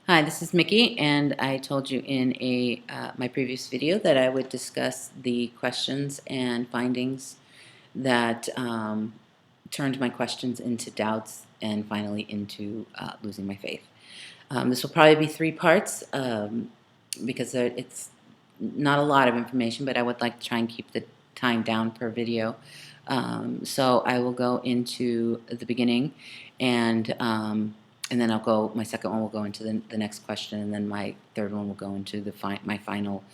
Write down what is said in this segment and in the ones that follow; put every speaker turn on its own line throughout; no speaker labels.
Hi, this is Mickey, and I told you in my previous video that I would discuss the questions and findings that turned my questions into doubts and finally into losing my faith. This will probably be three parts because it's not a lot of information, but I would like to try and keep the time down per video. So I will go into the beginning and then my second one will go into the next question, and then my third one will go into my final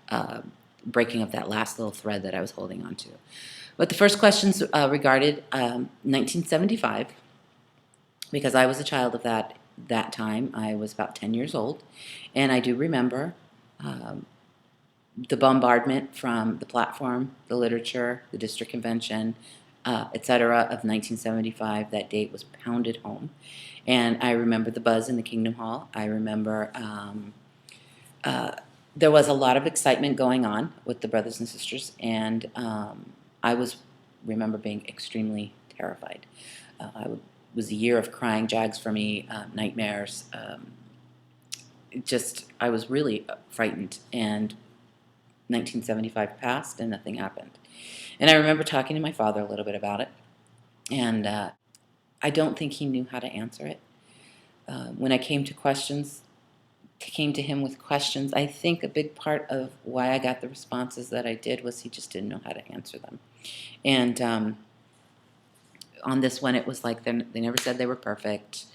uh, breaking of that last little thread that I was holding on to. But the first questions regarded 1975, because I was a child of that time. I was about 10 years old, and I do remember um, the bombardment from the platform, the literature, the district convention, etc. of 1975. That date was pounded home. And I remember the buzz in the Kingdom Hall. I remember uh, there was a lot of excitement going on with the brothers and sisters, and I remember being extremely terrified. It was a year of crying jags for me, nightmares. I was really frightened, and 1975 passed and nothing happened. And I remember talking to my father a little bit about it, and I don't think he knew how to answer it. When I came to him with questions, I think a big part of why I got the responses that I did was he just didn't know how to answer them. And on this one, it was like they never said they were perfect.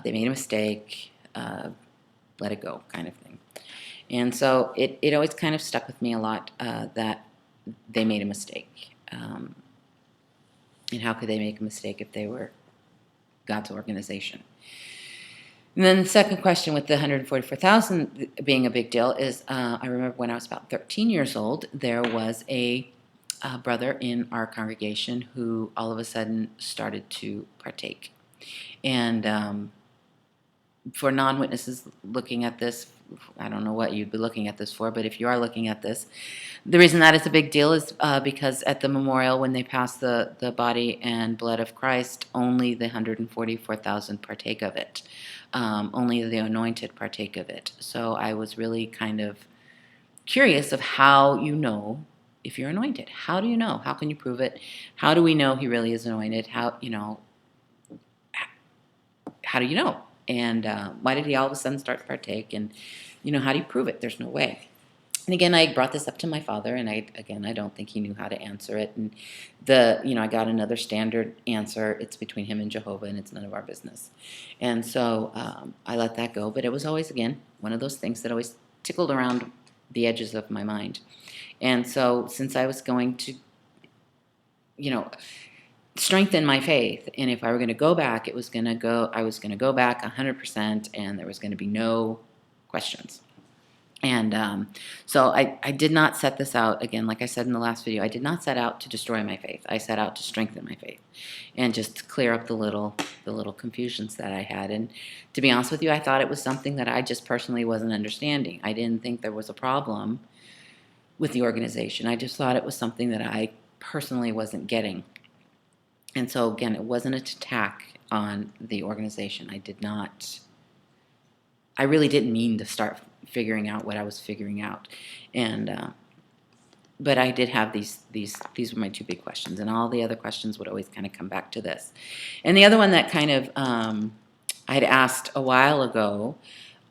They made a mistake. Let it go, kind of thing. And so it always kind of stuck with me a lot that they made a mistake. And how could they make a mistake if they were God's organization? And then the second question with the 144,000 being a big deal is I remember when I was about 13 years old, there was a brother in our congregation who all of a sudden started to partake. And for non-witnesses looking at this, I don't know what you'd be looking at this for, but if you are looking at this, the reason that is a big deal is because at the memorial, when they pass the body and blood of Christ, only the 144,000 partake of it. Only the anointed partake of it. So I was really kind of curious of how you know if you're anointed. How do you know? How can you prove it? How do we know he really is anointed? How do you know? And why did he all of a sudden start to partake? And, how do you prove it? There's no way. And again, I brought this up to my father, and I don't think he knew how to answer it. And I got another standard answer. It's between him and Jehovah, and it's none of our business. And so I let that go. But it was always, again, one of those things that always tickled around the edges of my mind. And so since I was going to, strengthen my faith, and if I were going to go back, I was going to go back 100%, and there was going to be no questions. And so I did not set this out, again, like I said in the last video, I did not set out to destroy my faith. I set out to strengthen my faith and just clear up the little confusions that I had. And to be honest with you, I thought it was something that I just personally wasn't understanding. I didn't think there was a problem with the organization. I just thought it was something that I personally wasn't getting. And so, again, it wasn't an attack on the organization. I really didn't mean to start figuring out what I was figuring out, and but I did have these were my two big questions, and all the other questions would always kind of come back to this. And the other one that kind of I had asked a while ago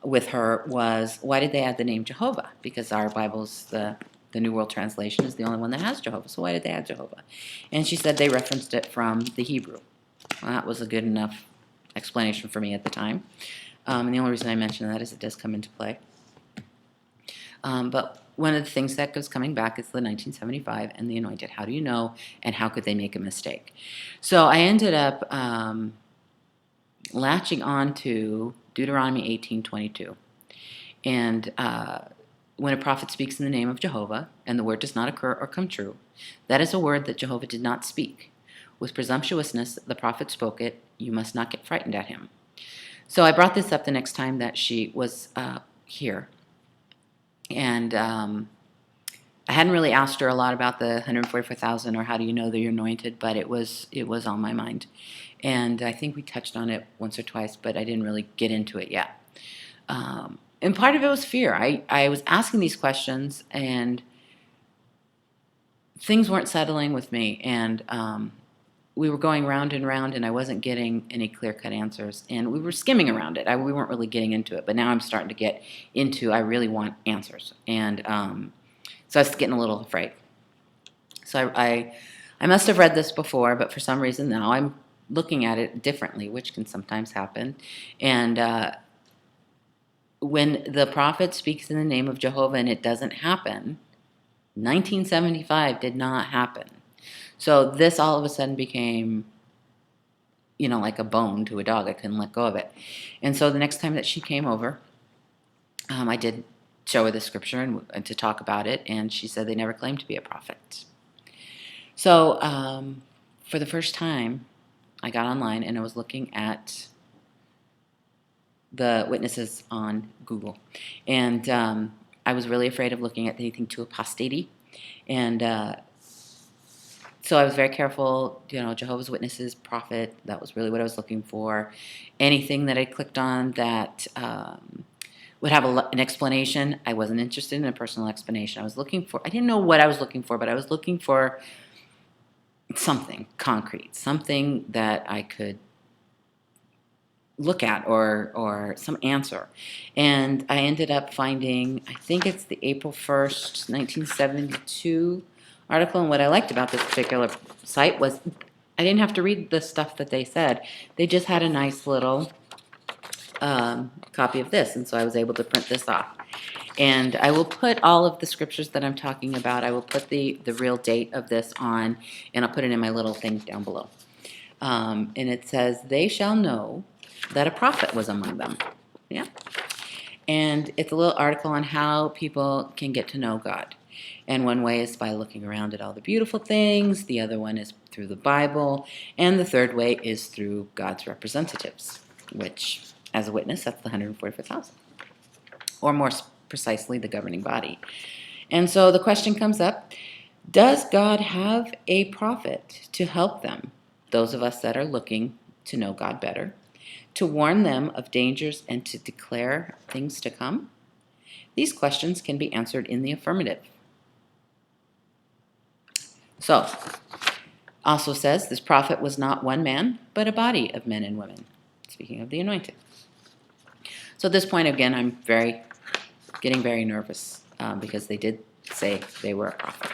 with her was, why did they add the name Jehovah? Because our Bible's the New World Translation is the only one that has Jehovah, so why did they add Jehovah? And she said they referenced it from the Hebrew. Well, that was a good enough explanation for me at the time. And the only reason I mention that is it does come into play. But one of the things that goes coming back is the 1975 and the anointed. How do you know, and how could they make a mistake? So I ended up latching on to Deuteronomy 18:22. And when a prophet speaks in the name of Jehovah, and the word does not occur or come true, that is a word that Jehovah did not speak. With presumptuousness, the prophet spoke it. You must not get frightened at him. So I brought this up the next time that she was here. And I hadn't really asked her a lot about the 144,000 or how do you know that you're anointed, but it was on my mind. And I think we touched on it once or twice, but I didn't really get into it yet. And part of it was fear. I was asking these questions, and things weren't settling with me. And we were going round and round, and I wasn't getting any clear-cut answers. And we were skimming around it. We weren't really getting into it. But now I'm starting to get into, I really want answers. And so I was getting a little afraid. So I must have read this before, but for some reason now I'm looking at it differently, which can sometimes happen. And when the prophet speaks in the name of Jehovah and it doesn't happen, 1975 did not happen. So this all of a sudden became, like a bone to a dog. I couldn't let go of it. And so the next time that she came over, I did show her the scripture and to talk about it, and she said they never claimed to be a prophet. So for the first time, I got online and I was looking at the witnesses on Google. And I was really afraid of looking at anything too apostate. And so I was very careful, Jehovah's Witnesses, prophet, that was really what I was looking for. Anything that I clicked on that would have an explanation, I wasn't interested in a personal explanation. I didn't know what I was looking for, but I was looking for something concrete, something that I could look at or some answer. And I ended up finding, I think it's the April 1st, 1972 article. And what I liked about this particular site was I didn't have to read the stuff that they said. They just had a nice little copy of this. And so I was able to print this off. And I will put all of the scriptures that I'm talking about. I will put the real date of this on, and I'll put it in my little thing down below. And it says, they shall know that a prophet was among them. Yeah. And it's a little article on how people can get to know God. And one way is by looking around at all the beautiful things. The other one is through the Bible. And the third way is through God's representatives, which, as a witness, that's the 144,000. Or more precisely, the governing body. And so the question comes up, does God have a prophet to help them, those of us that are looking to know God better, to warn them of dangers and to declare things to come? These questions can be answered in the affirmative. So, also says, this prophet was not one man, but a body of men and women. Speaking of the anointed. So at this point, again, I'm getting very nervous because they did say they were a prophet.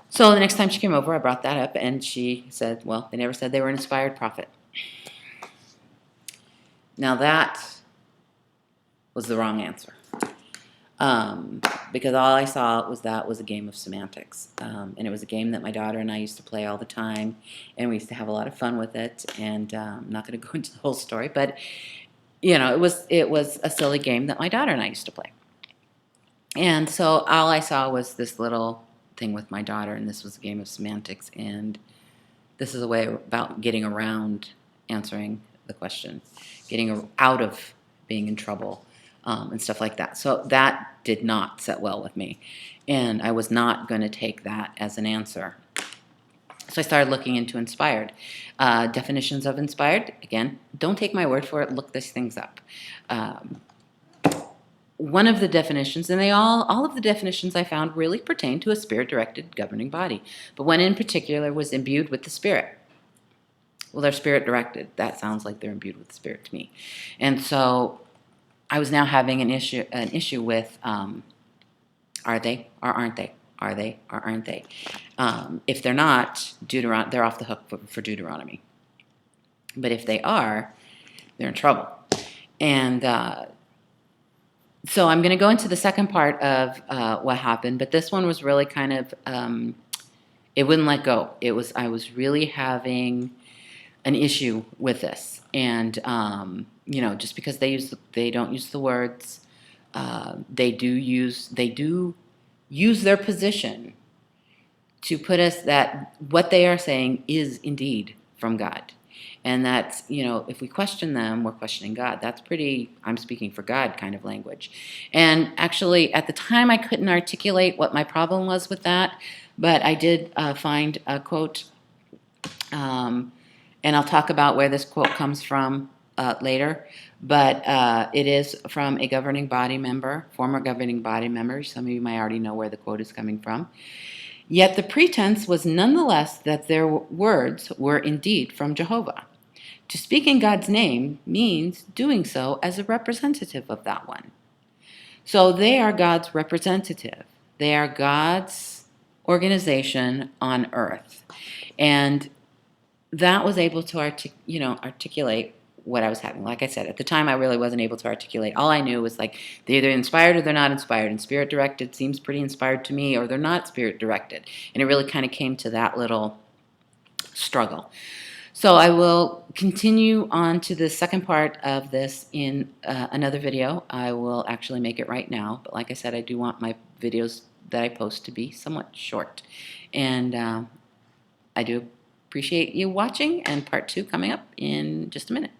So the next time she came over, I brought that up, and she said, well, they never said they were an inspired prophet. Now that was the wrong answer. Because all I saw was that was a game of semantics. And it was a game that my daughter and I used to play all the time, and we used to have a lot of fun with it. And I'm not going to go into the whole story, but it was a silly game that my daughter and I used to play. And so all I saw was this little thing with my daughter, and this was a game of semantics, and this is a way about getting around answering the question, getting out of being in trouble, and stuff like that. So that did not set well with me, and I was not going to take that as an answer. So I started looking into inspired. Definitions of inspired, again, don't take my word for it, look these things up. One of the definitions, and all of the definitions I found really pertain to a spirit-directed governing body, but one in particular was imbued with the Spirit. Well, they're spirit-directed. That sounds like they're imbued with the Spirit to me. And so I was now having an issue with are they or aren't they? Are they or aren't they? If they're not, they're off the hook for Deuteronomy. But if they are, they're in trouble. And so I'm going to go into the second part of what happened, but this one was really kind of, it wouldn't let go. I was really having an issue with this. And, just because they don't use the words, they do use their position to put us that what they are saying is indeed from God. And that's, if we question them, we're questioning God. That's I'm speaking for God kind of language. And actually, at the time, I couldn't articulate what my problem was with that, but I did find a quote, and I'll talk about where this quote comes from later, but it is from a governing body member, former governing body member. Some of you might already know where the quote is coming from. Yet the pretense was nonetheless that their words were indeed from Jehovah. To speak in God's name means doing so as a representative of that one. So they are God's representative. They are God's organization on earth. And that was able to articulate what I was having. Like I said, at the time I really wasn't able to articulate. All I knew was like they're either inspired or they're not inspired. And spirit directed seems pretty inspired to me, or they're not spirit directed. And it really kind of came to that little struggle. So I will continue on to the second part of this in another video. I will actually make it right now. But like I said, I do want my videos that I post to be somewhat short. And I do appreciate you watching, and part 2 coming up in just a minute.